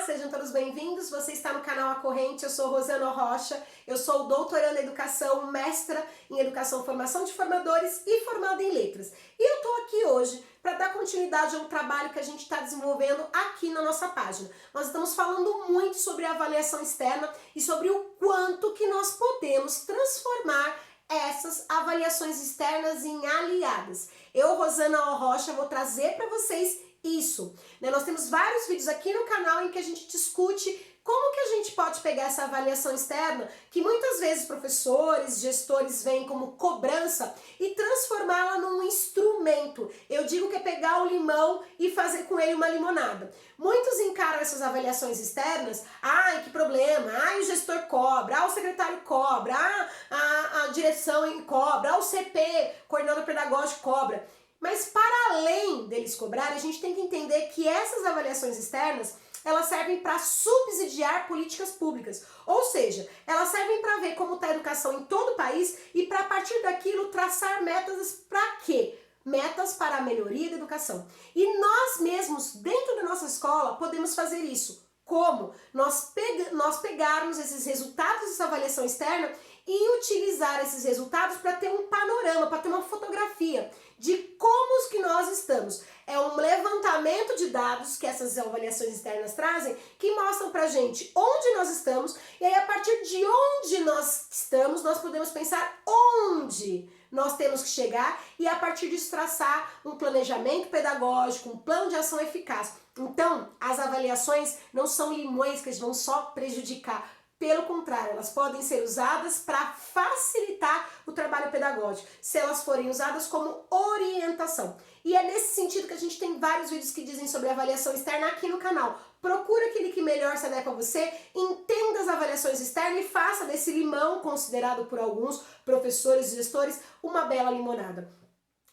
sejam todos bem-vindos. Você está no canal A Corrente, eu sou Rosana Rocha, eu sou doutoranda em Educação, mestra em Educação e Formação de Formadores e formada em Letras. E eu estou aqui hoje para dar continuidade a um trabalho que a gente está desenvolvendo aqui na nossa página. Nós estamos falando muito sobre avaliação externa e sobre o quanto que nós podemos transformar essas avaliações externas em aliadas. Eu, Rosana Rocha, vou trazer para vocês isso. Nós temos vários vídeos aqui no canal em que a gente discute como que a gente pode pegar essa avaliação externa, que muitas vezes professores, gestores veem como cobrança, e transformá-la num instrumento. Eu digo que é pegar o limão e fazer com ele uma limonada. Muitos encaram essas avaliações externas, ai que problema, ai o gestor cobra, o secretário cobra, a direção cobra, o CP, coordenador pedagógico cobra. Mas para além deles cobrarem, a gente tem que entender que essas avaliações externas, elas servem para subsidiar políticas públicas. Ou seja, elas servem para ver como está a educação em todo o país e para a partir daquilo traçar metas para quê? Metas para a melhoria da educação. E nós mesmos, dentro da nossa escola, podemos fazer isso. Como? Nós pegarmos esses resultados dessa avaliação externa e utilizar esses resultados para ter um panorama, para ter uma fotografia de como que nós estamos. É um levantamento de dados que essas avaliações externas trazem, que mostram pra gente onde nós estamos, e aí a partir de onde nós estamos, nós podemos pensar onde nós temos que chegar e a partir disso traçar um planejamento pedagógico, um plano de ação eficaz. Então, as avaliações não são limões que vão só prejudicar. Pelo contrário, elas podem ser usadas para facilitar o trabalho pedagógico, se elas forem usadas como orientação. E é nesse sentido que a gente tem vários vídeos que dizem sobre avaliação externa aqui no canal. Procura aquele que melhor se adequa a você, entenda as avaliações externas e faça desse limão, considerado por alguns professores e gestores, uma bela limonada.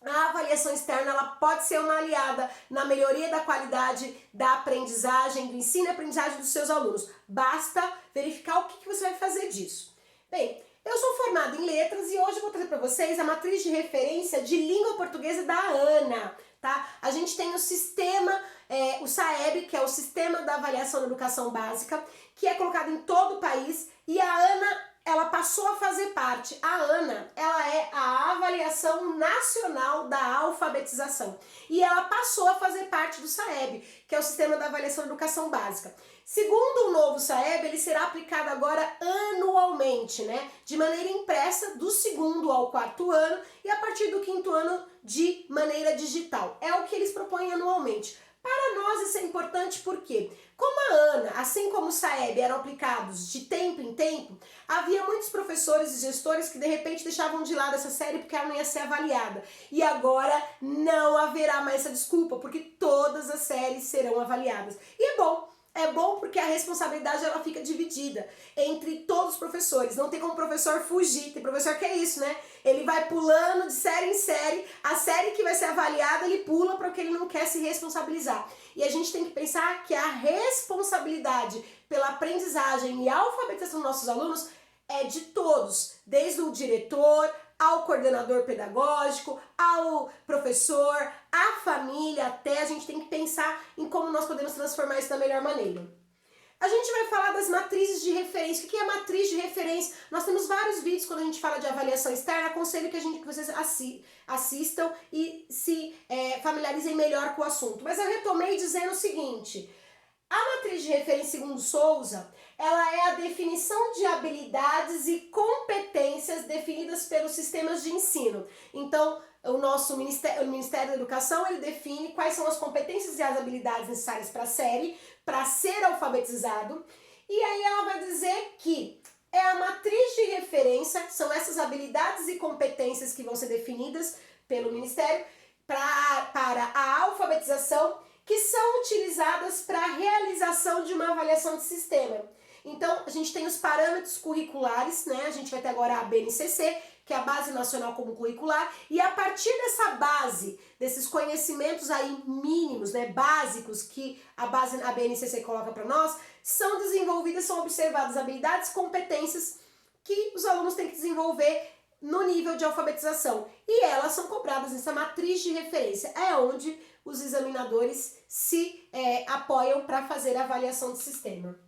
A avaliação externa ela pode ser uma aliada na melhoria da qualidade da aprendizagem, do ensino e aprendizagem dos seus alunos. Basta verificar o que você vai fazer disso. Bem, eu sou formada em letras e hoje eu vou trazer para vocês a matriz de referência de língua portuguesa da ANA. Tá? A gente tem o sistema, o SAEB, que é o Sistema da Avaliação da Educação Básica, que é colocado em todo o país, e a ANA ela passou a fazer parte. A ANA, ela é a Avaliação Nacional da Alfabetização. E ela passou a fazer parte do SAEB, que é o Sistema da Avaliação da Educação Básica. Segundo o novo SAEB, ele será aplicado agora anualmente, né? De maneira impressa, do 2º ao 4º ano e a partir do 5º ano de maneira digital. É o que eles propõem anualmente. Para nós isso é importante porque, como a ANA, assim como o SAEB eram aplicados de tempo em tempo, havia muitos professores e gestores que de repente deixavam de lado essa série porque ela não ia ser avaliada. E agora não haverá mais essa desculpa, porque todas as séries serão avaliadas. E é bom porque a responsabilidade ela fica dividida entre todos os professores. Não tem como o professor fugir. Tem professor que é isso, né? Ele vai pulando de série em série. A série que vai ser avaliada, ele pula porque ele não quer se responsabilizar. E a gente tem que pensar que a responsabilidade pela aprendizagem e alfabetização dos nossos alunos é de todos. Desde o diretor, ao coordenador pedagógico, ao professor, à família, até a gente tem que pensar em como nós podemos transformar isso da melhor maneira. A gente vai falar das matrizes de referência. O que é matriz de referência? Nós temos vários vídeos quando a gente fala de avaliação externa, aconselho que vocês assistam e se familiarizem melhor com o assunto. Mas eu retomei dizendo o seguinte: a matriz de referência, segundo Souza, ela é a definição de habilidades e competências definidas pelos sistemas de ensino. Então, o Ministério da Educação, ele define quais são as competências e as habilidades necessárias para a série, para ser alfabetizado, e aí ela vai dizer que é a matriz de referência, são essas habilidades e competências que vão ser definidas pelo Ministério para a alfabetização, que são utilizadas para a realização de uma avaliação de sistema. Então, a gente tem os parâmetros curriculares, né? A gente vai ter agora a BNCC, que é a Base Nacional Comum Curricular, e a partir dessa base, desses conhecimentos aí mínimos, né, básicos, que a BNCC coloca para nós, são desenvolvidas, são observadas habilidades, competências que os alunos têm que desenvolver no nível de alfabetização. E elas são cobradas nessa matriz de referência. É onde os examinadores se apoiam para fazer a avaliação de sistema.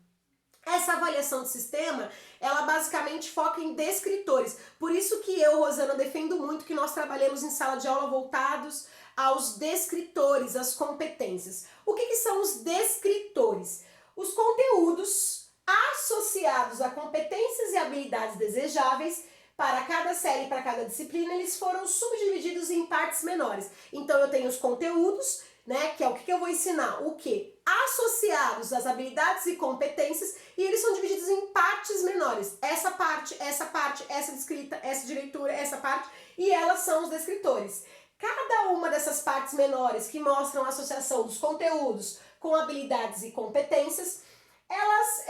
Essa avaliação de sistema, ela basicamente foca em descritores. Por isso que eu, Rosana, defendo muito que nós trabalhemos em sala de aula voltados aos descritores, às competências. O que são os descritores? Os conteúdos associados a competências e habilidades desejáveis para cada série, para cada disciplina, eles foram subdivididos em partes menores. Então eu tenho os conteúdos, né, que é o que eu vou ensinar, o que? Associados às habilidades e competências, e eles são divididos em partes menores. Essa parte, essa de escrita, essa de leitura, essa parte, e elas são os descritores. Cada uma dessas partes menores que mostram a associação dos conteúdos com habilidades e competências, elas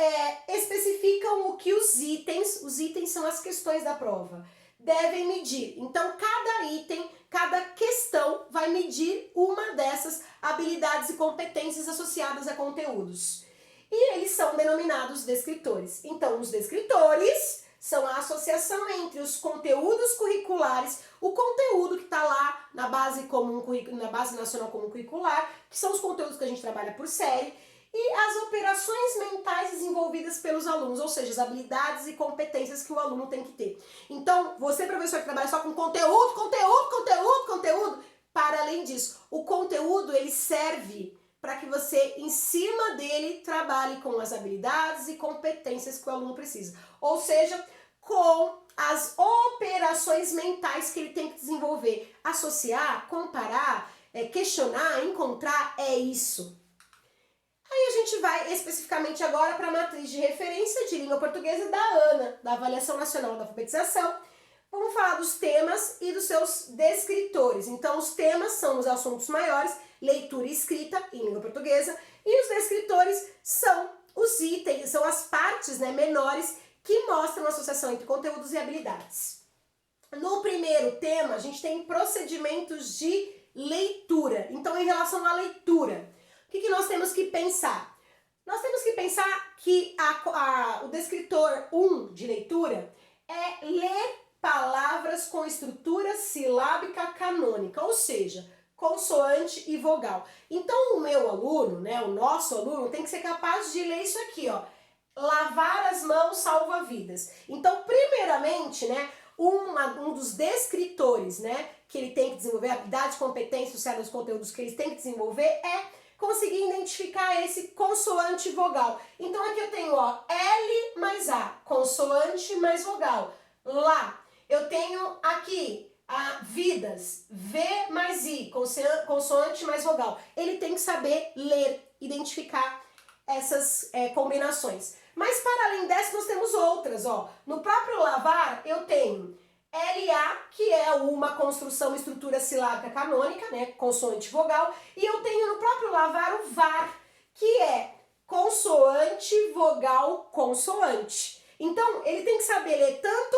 especificam o que os itens são as questões da prova, devem medir. Então, cada item, cada questão vai medir uma dessas habilidades e competências associadas a conteúdos. E eles são denominados descritores. Então, os descritores são a associação entre os conteúdos curriculares, o conteúdo que está lá na base comum, na base nacional comum curricular, que são os conteúdos que a gente trabalha por série, e as operações mentais desenvolvidas pelos alunos, ou seja, as habilidades e competências que o aluno tem que ter. Então, você, professor, que trabalha só com conteúdo, para além disso, o conteúdo, ele serve para que você, em cima dele, trabalhe com as habilidades e competências que o aluno precisa. Ou seja, com as operações mentais que ele tem que desenvolver. Associar, comparar, questionar, encontrar, é isso. Aí a gente vai especificamente agora para a matriz de referência de língua portuguesa da ANA, da Avaliação Nacional da Alfabetização. Vamos falar dos temas e dos seus descritores. Então, os temas são os assuntos maiores, leitura e escrita em língua portuguesa, e os descritores são os itens, são as partes, né, menores que mostram a associação entre conteúdos e habilidades. No primeiro tema, a gente tem procedimentos de leitura. Então, em relação à leitura, o que nós temos que pensar? Nós temos que pensar que o descritor 1 de leitura é ler palavras com estrutura silábica canônica, ou seja, consoante e vogal. Então o meu aluno, né, o nosso aluno, tem que ser capaz de ler isso aqui, ó. Lavar as mãos salva vidas. Então, primeiramente, né, um dos descritores, né, que ele tem que desenvolver, habilidade, competência associada aos conteúdos que ele tem que desenvolver é conseguir identificar esse consoante e vogal. Então aqui eu tenho, ó, L mais A, consoante mais vogal. Lá, eu tenho aqui vidas, V mais I, consoante mais vogal. Ele tem que saber ler, identificar essas combinações. Mas para além dessas, nós temos outras, ó. No próprio lavar, eu tenho LA, que é uma construção, estrutura silábica canônica, né, consoante vogal, e eu tenho no próprio lavar o VAR, que é consoante, vogal, consoante. Então, ele tem que saber ler tanto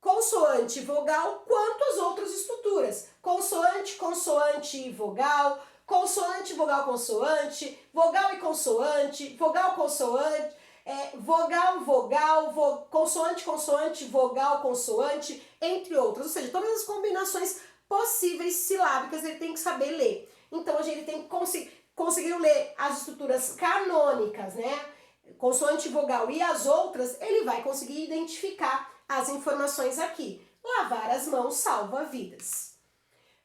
consoante e vogal quanto as outras estruturas. Consoante, consoante e vogal, consoante, vogal, consoante, vogal e consoante, vogal, consoante, vogal, vogal, consoante, consoante, vogal, consoante, entre outras. Ou seja, todas as combinações possíveis silábicas ele tem que saber ler. Então, ele tem que conseguir ler as estruturas canônicas, né? Consoante, vogal e as outras, ele vai conseguir identificar as informações aqui. Lavar as mãos salva vidas.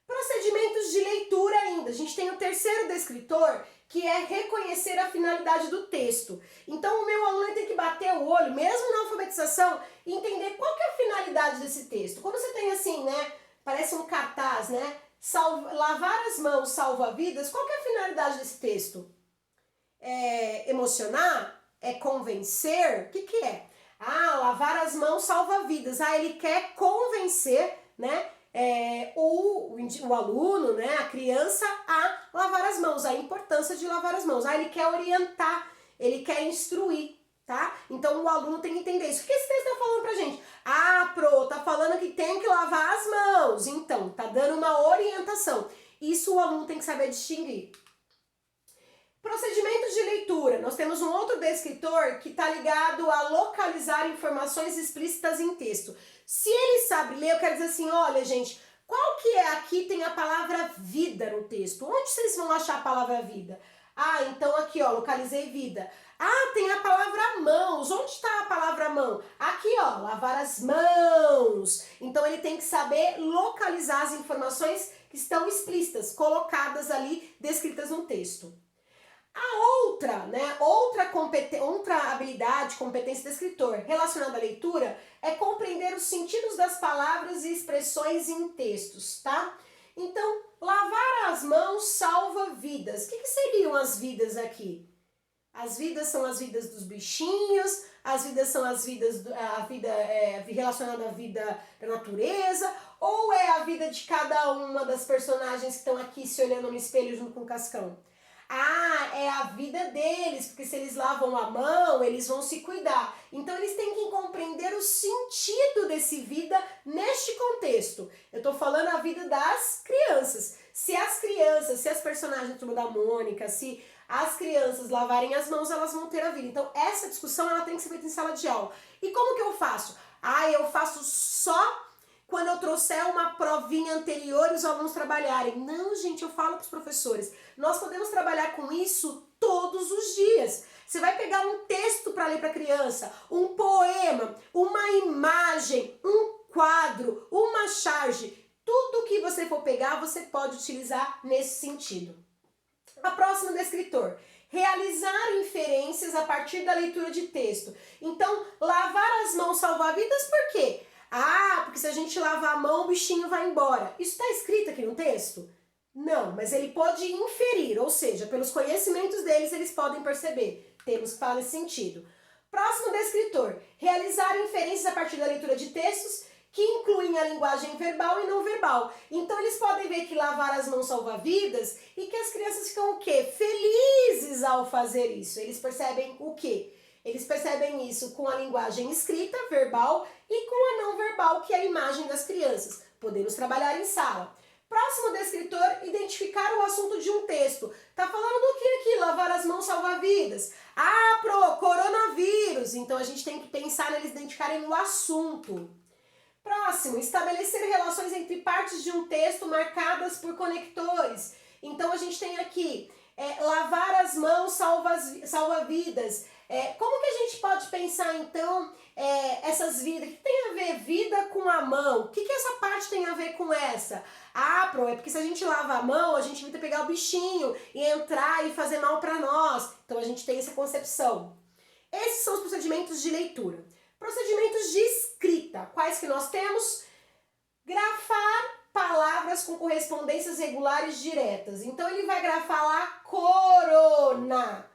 Procedimentos de leitura ainda. A gente tem o terceiro descritor, que é reconhecer a finalidade do texto. Então, o meu aluno tem que bater o olho, mesmo na alfabetização, e entender qual que é a finalidade desse texto. Quando você tem assim, né, parece um cartaz, né, lavar as mãos salva vidas, qual que é a finalidade desse texto? É emocionar? É convencer? O que é? Lavar as mãos salva vidas. Ele quer convencer, né, o aluno, né, a criança a lavar as mãos, a importância de lavar as mãos. Ele quer orientar, ele quer instruir, tá? Então o aluno tem que entender isso. O que esse texto está falando pra gente? Tá falando que tem que lavar as mãos. Então, tá dando uma orientação. Isso o aluno tem que saber distinguir. Procedimentos de leitura. Nós temos um outro descritor que está ligado a localizar informações explícitas em texto. Se ele sabe ler, eu quero dizer assim, olha, gente, Qual que é aqui tem a palavra vida no texto? Onde vocês vão achar a palavra vida? Ah, então aqui, ó, localizei vida. Ah, tem a palavra mãos. Onde está a palavra mão? Aqui, ó, lavar as mãos. Então ele tem que saber localizar as informações que estão explícitas, colocadas ali, descritas no texto. A outra, né, outra habilidade, competência do escritor relacionada à leitura é compreender os sentidos das palavras e expressões em textos, tá? Então, lavar as mãos salva vidas. O que seriam as vidas aqui? As vidas são as vidas dos bichinhos, as vidas são as vidas, a vida relacionada à vida da natureza, ou é a vida de cada uma das personagens que estão aqui se olhando no espelho junto com o Cascão? Ah, é a vida deles, porque se eles lavam a mão, eles vão se cuidar. Então eles têm que compreender o sentido desse vida neste contexto. Eu tô falando a vida das crianças. Se as personagens da Turma da Mônica, se as crianças lavarem as mãos, elas vão ter a vida. Então essa discussão ela tem que ser feita em sala de aula. E como que eu faço? Ah, eu faço só quando eu trouxer uma provinha anterior e os alunos trabalharem. Não, gente, eu falo para os professores. Nós podemos trabalhar com isso todos os dias. Você vai pegar um texto para ler para a criança, um poema, uma imagem, um quadro, uma charge. Tudo que você for pegar, você pode utilizar nesse sentido. A próxima do escritor. Realizar inferências a partir da leitura de texto. Então, lavar as mãos salva vidas por quê? Ah, porque se a gente lavar a mão, o bichinho vai embora. Isso está escrito aqui no texto? Não, mas ele pode inferir, ou seja, pelos conhecimentos deles, eles podem perceber. Temos que falar nesse sentido. Próximo descritor. Realizar inferências a partir da leitura de textos que incluem a linguagem verbal e não verbal. Então eles podem ver que lavar as mãos salva vidas e que as crianças ficam o quê? Felizes ao fazer isso. Eles percebem o quê? Eles percebem isso com a linguagem escrita, verbal, e com a não verbal, que é a imagem das crianças. Podemos trabalhar em sala. Próximo descritor, identificar o assunto de um texto. Tá falando do que aqui? Lavar as mãos salva vidas. Ah, coronavírus. Então a gente tem que pensar neles identificarem o assunto. Próximo, estabelecer relações entre partes de um texto marcadas por conectores. Então a gente tem aqui, lavar as mãos salva vidas. Como que a gente pode pensar então essas vidas? O que tem a ver vida com a mão? O que essa parte tem a ver com essa? Ah, é porque se a gente lava a mão, a gente evita pegar o bichinho e entrar e fazer mal para nós. Então a gente tem essa concepção. Esses são os procedimentos de leitura. Procedimentos de escrita. Quais que nós temos? Grafar palavras com correspondências regulares diretas. Então ele vai grafar lá corona,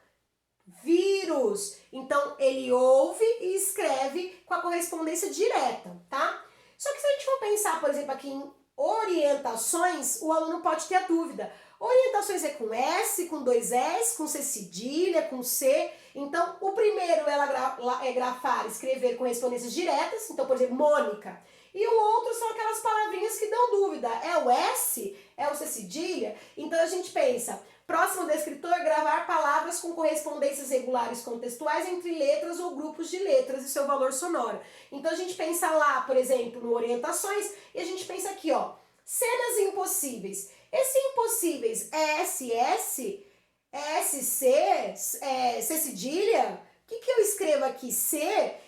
vírus. Então ele ouve e escreve com a correspondência direta, tá? Só que se a gente for pensar, por exemplo, aqui em orientações, o aluno pode ter a dúvida. Orientações é com S, com dois S, com C cedilha, com C. Então, o primeiro é grafar, escrever correspondências diretas. Então, por exemplo, Mônica. E o outro são aquelas palavrinhas que dão dúvida. É o S? É o C cedilha? Então, a gente pensa, próximo do escritor, gravar palavras com correspondências regulares contextuais entre letras ou grupos de letras e seu valor sonoro. Então, a gente pensa lá, por exemplo, no orientações, e a gente pensa aqui, ó, cenas impossíveis. Esse impossíveis é SS? É SC? É C cedilha? O que eu escrevo aqui? C?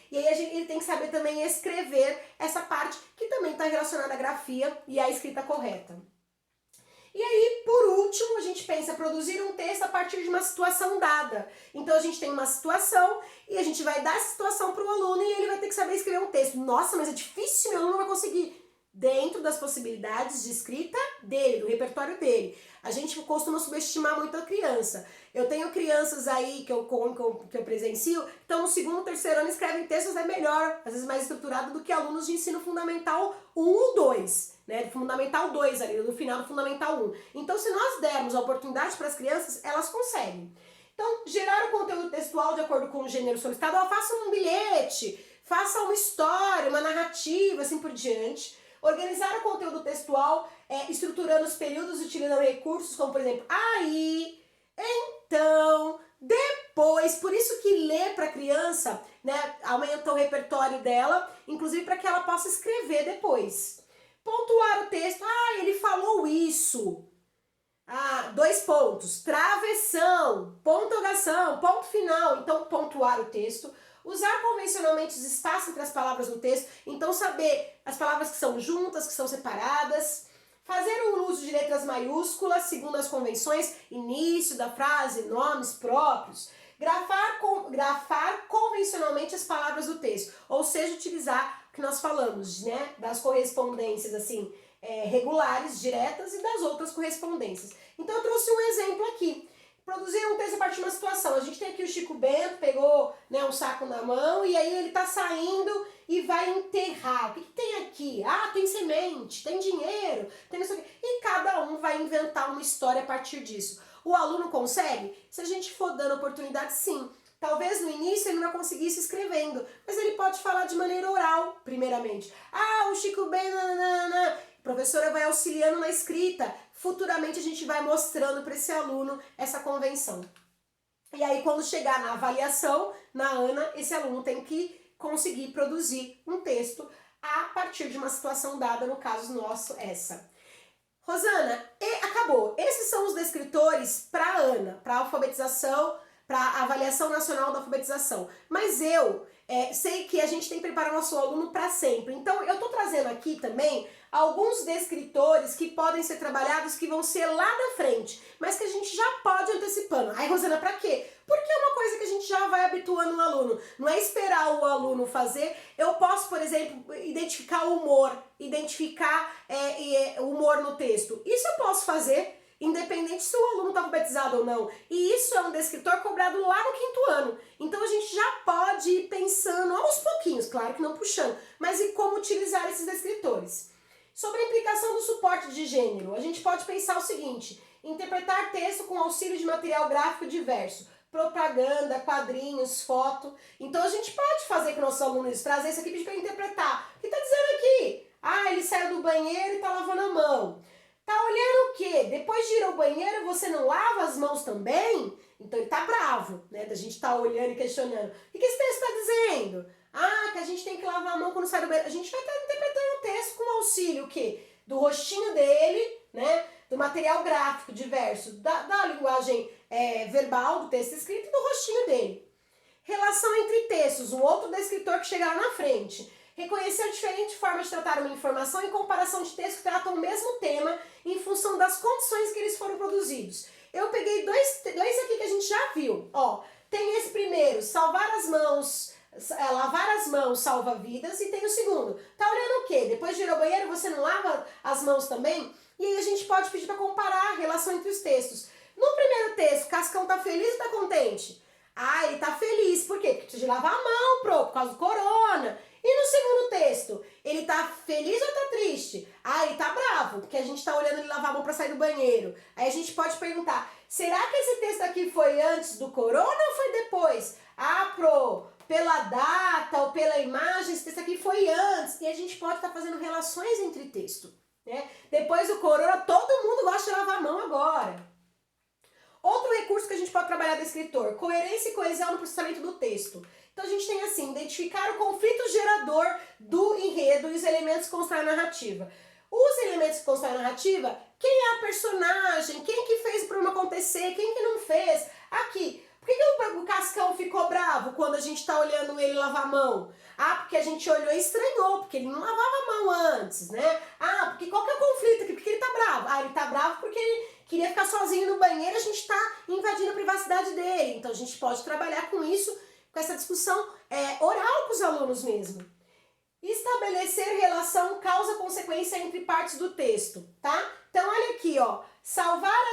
E aí ele tem que saber também escrever essa parte que também está relacionada à grafia e à escrita correta. E aí, por último, a gente pensa produzir um texto a partir de uma situação dada. Então a gente tem uma situação e a gente vai dar essa situação para o aluno e ele vai ter que saber escrever um texto. Nossa, mas é difícil, meu aluno não vai conseguir. Dentro das possibilidades de escrita dele, do repertório dele. A gente costuma subestimar muito a criança. Eu tenho crianças aí que eu presencio, que estão no segundo, terceiro ano, escrevem textos melhor, às vezes mais estruturado do que alunos de ensino fundamental 1 ou 2, né? Fundamental 2 ali, no final do fundamental 1. Então, se nós dermos a oportunidade para as crianças, elas conseguem. Então, gerar o conteúdo textual de acordo com o gênero solicitado, faça um bilhete, faça uma história, uma narrativa, assim por diante. Organizar o conteúdo textual, estruturando os períodos, utilizando recursos como, por exemplo, aí, então, depois. Por isso que ler para a criança, né, aumenta o repertório dela, inclusive para que ela possa escrever depois. Pontuar o texto. Ah, ele falou isso. Ah, 2 pontos. Travessão, pontuação, ponto final. Então, pontuar o texto. Usar convencionalmente os espaços entre as palavras no texto. Então, saber as palavras que são juntas, que são separadas. Fazer o uso de letras maiúsculas, segundo as convenções, início da frase, nomes próprios. Grafar convencionalmente as palavras do texto. Ou seja, utilizar o que nós falamos, né? Das correspondências, assim, regulares, diretas e das outras correspondências. Então eu trouxe um exemplo aqui. Produzir um texto a partir de uma situação. A gente tem aqui o Chico Bento, pegou, né, um saco na mão e aí ele tá saindo e vai enterrar. O que tem aqui? Ah, tem semente, tem dinheiro, tem isso aqui. E cada um vai inventar uma história a partir disso. O aluno consegue? Se a gente for dando oportunidade, sim. Talvez no início ele não conseguisse escrevendo, mas ele pode falar de maneira oral, primeiramente. Ah, o Chico Bento, nananana. A professora vai auxiliando na escrita. Futuramente a gente vai mostrando para esse aluno essa convenção. E aí quando chegar na avaliação, na ANA, esse aluno tem que conseguir produzir um texto a partir de uma situação dada, no caso nosso, essa. Rosana, acabou. Esses são os descritores para a ANA, para a alfabetização, para a avaliação nacional da alfabetização. Mas eu sei que a gente tem que preparar nosso aluno para sempre. Então eu estou trazendo aqui também alguns descritores que podem ser trabalhados, que vão ser lá na frente, mas que a gente já pode antecipando. Ai, Rosana, para quê? Porque é uma coisa que a gente já vai habituando o aluno. Não é esperar o aluno fazer. Eu posso, por exemplo, identificar o humor, identificar o humor no texto. Isso eu posso fazer, independente se o aluno está alfabetizado ou não. E isso é um descritor cobrado lá no 5º ano. Então a gente já pode ir pensando aos pouquinhos, claro que não puxando, mas e como utilizar esses descritores. Sobre a implicação do suporte de gênero, a gente pode pensar o seguinte: interpretar texto com auxílio de material gráfico diverso, propaganda, quadrinhos, foto. Então a gente pode fazer com nossos alunos, trazer isso aqui para interpretar. O que está dizendo aqui? Ah, ele saiu do banheiro e está lavando a mão. Tá olhando o quê? Depois de ir ao banheiro, você não lava as mãos também? Então ele tá bravo, né? Da gente tá olhando e questionando. O que esse texto está dizendo? Ah, que a gente tem que lavar a mão quando sai do banheiro. A gente vai estar interpretando o texto com auxílio o quê? Do rostinho dele, né? Do material gráfico diverso, da linguagem verbal do texto escrito e do rostinho dele. Relação entre textos, um outro descritor que chega lá na frente. Reconhecer diferentes formas de tratar uma informação em comparação de textos que tratam o mesmo tema em função das condições que eles foram produzidos. Eu peguei dois aqui que a gente já viu. Ó, tem esse primeiro, salvar as mãos, lavar as mãos salva vidas, e tem o segundo. Tá olhando o quê? Depois de ir ao banheiro você não lava as mãos também? E aí a gente pode pedir para comparar a relação entre os textos. No primeiro texto, Cascão tá feliz ou tá contente? Ah, ele tá feliz. Por quê? Porque precisa de lavar a mão, por causa do corona. E no segundo texto, ele tá feliz ou tá triste? Ah, ele tá bravo, porque a gente tá olhando ele lavar a mão pra sair do banheiro. Aí a gente pode perguntar, será que esse texto aqui foi antes do corona ou foi depois? Ah, pela data ou pela imagem, esse texto aqui foi antes. E a gente pode estar fazendo relações entre texto, né? Depois do corona, todo mundo gosta de lavar a mão agora. Outro recurso que a gente pode trabalhar do escritor, coerência e coesão no processamento do texto. Então a gente tem assim, identificar o conflito gerador do enredo e os elementos que constroem a narrativa. Os elementos que constroem a narrativa, quem é a personagem, quem que fez o problema acontecer, quem que não fez. Aqui, por que o Cascão ficou bravo quando a gente está olhando ele lavar a mão? Ah, porque a gente olhou e estranhou, porque ele não lavava a mão antes, né? Ah, porque qual que é o conflito aqui? Porque ele tá bravo. Ah, ele tá bravo porque ele queria ficar sozinho no banheiro, a gente tá invadindo a privacidade dele. Então a gente pode trabalhar com isso, com essa discussão oral com os alunos mesmo. Estabelecer relação causa-consequência entre partes do texto, tá? Então olha aqui, ó, lavar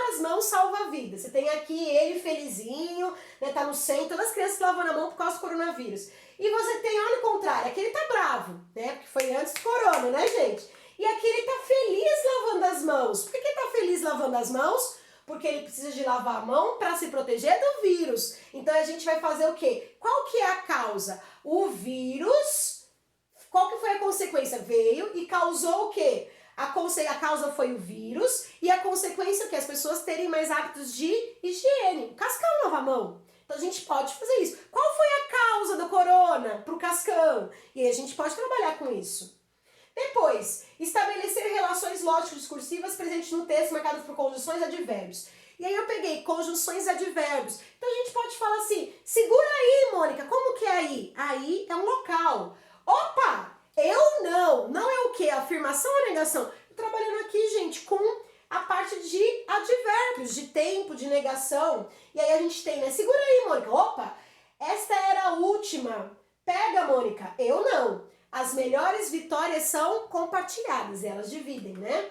as mãos salva a vida. Você tem aqui ele felizinho, né, tá no centro, todas as crianças lavando a mão por causa do coronavírus. E você tem, olha o contrário, aqui ele tá bravo, né, porque foi antes do corona, né, gente? E aqui ele tá feliz lavando as mãos. Por que ele tá feliz lavando as mãos? Porque ele precisa de lavar a mão para se proteger do vírus. Então a gente vai fazer o quê? Qual que é a causa? O vírus, qual que foi a consequência? Veio e causou o quê? A causa foi o vírus e a consequência é que as pessoas terem mais hábitos de higiene. Cascão lava a mão. Então a gente pode fazer isso. Qual foi a causa do corona? carona pro Cascão. E aí a gente pode trabalhar com isso. Depois, estabelecer relações lógico-discursivas presentes no texto marcadas por conjunções e advérbios. E aí eu peguei conjunções e advérbios. Então a gente pode falar assim, segura aí, Mônica, como que é aí? Aí é um local. Opa, eu não. Não é o quê? Afirmação ou negação? Tô trabalhando aqui, gente, com a parte de advérbios, de tempo, de negação. E aí a gente tem, né? Segura aí, Mônica. Opa, esta era a última. Pega, Mônica. Eu não. As melhores vitórias são compartilhadas, elas dividem, né?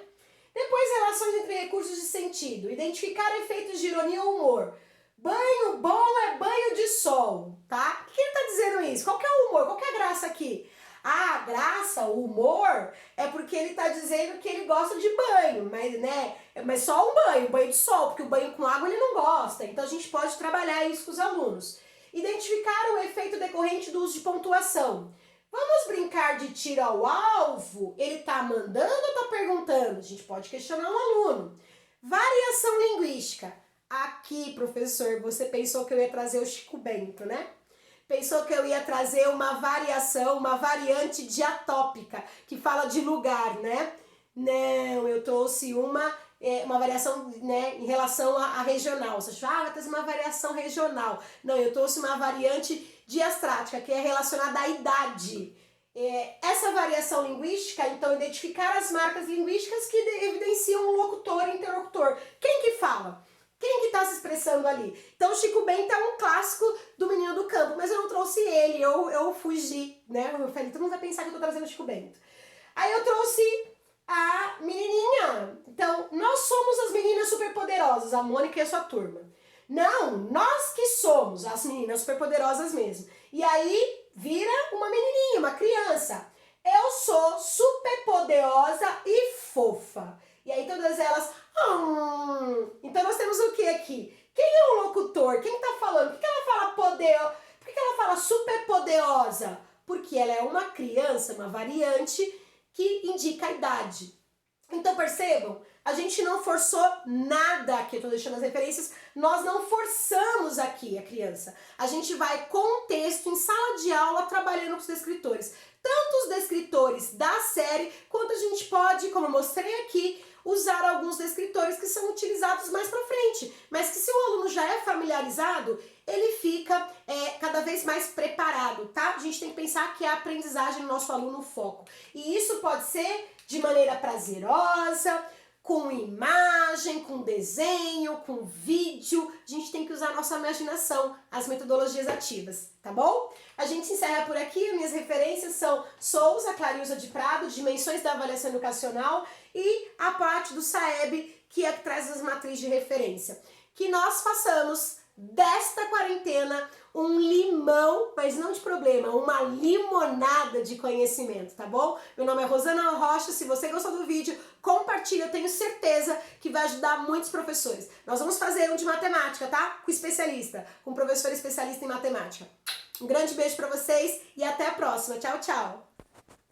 Depois, relações entre recursos de sentido. Identificar efeitos de ironia ou humor. Banho bom é banho de sol, tá? O que ele tá dizendo isso? Qual que é o humor? Qual que é a graça aqui? A graça, o humor, é porque ele tá dizendo que ele gosta de banho, mas, né? Mas só um banho de sol, porque o banho com água ele não gosta. Então a gente pode trabalhar isso com os alunos. Identificar o efeito decorrente do uso de pontuação. Vamos brincar de tiro ao alvo? Ele tá mandando ou tá perguntando? A gente pode questionar um aluno. Variação linguística. Aqui, professor, você pensou que eu ia trazer o Chico Bento, né? Pensou que eu ia trazer uma variação, uma variante diatópica, que fala de lugar, né? Não, eu trouxe uma variação, né, em relação a regional. Você achou, vai trazer uma variação regional. Não, eu trouxe uma variante diastrática, que é relacionada à idade. Essa variação linguística, então, identificar as marcas linguísticas que evidenciam o locutor e interlocutor. Quem que fala? Quem que está se expressando ali? Então, o Chico Bento é um clássico do Menino do Campo, mas eu não trouxe ele, eu fugi, né? Eu falei, todo mundo vai pensar que eu tô trazendo o Chico Bento. Aí eu trouxe a menininha. Então, nós somos as meninas superpoderosas, a Mônica e a sua turma. Não, nós que somos as meninas superpoderosas mesmo. E aí, vira uma menininha, uma criança. Eu sou superpoderosa e fofa. E aí todas elas... Então nós temos o que aqui? Quem é o locutor? Quem tá falando? Por que ela fala Por que ela fala superpoderosa? Porque ela é uma criança, uma variante que indica a idade. Então percebam, a gente não forçou nada aqui, eu tô deixando as referências, nós não forçamos aqui a criança. A gente vai com texto, em sala de aula, trabalhando com os descritores. Tanto os descritores da série, quanto a gente pode, como eu mostrei aqui, usar alguns descritores que são utilizados mais pra frente, mas que se o aluno já é familiarizado, ele fica cada vez mais preparado, tá? A gente tem que pensar que é a aprendizagem do nosso aluno o foco. E isso pode ser de maneira prazerosa, com imagem, com desenho, com vídeo. A gente tem que usar a nossa imaginação, as metodologias ativas, tá bom? A gente se encerra por aqui. Minhas referências são Souza, Clarilza de Prado, Dimensões da Avaliação Educacional e a parte do SAEB, que é que traz as matrizes de referência. Que nós façamos desta quarentena um limão, mas não de problema, uma limonada de conhecimento, tá bom? Meu nome é Rosana Rocha, se você gostou do vídeo, compartilha, eu tenho certeza que vai ajudar muitos professores. Nós vamos fazer um de matemática, tá? Com especialista, com professor especialista em matemática. Um grande beijo pra vocês e até a próxima. Tchau, tchau!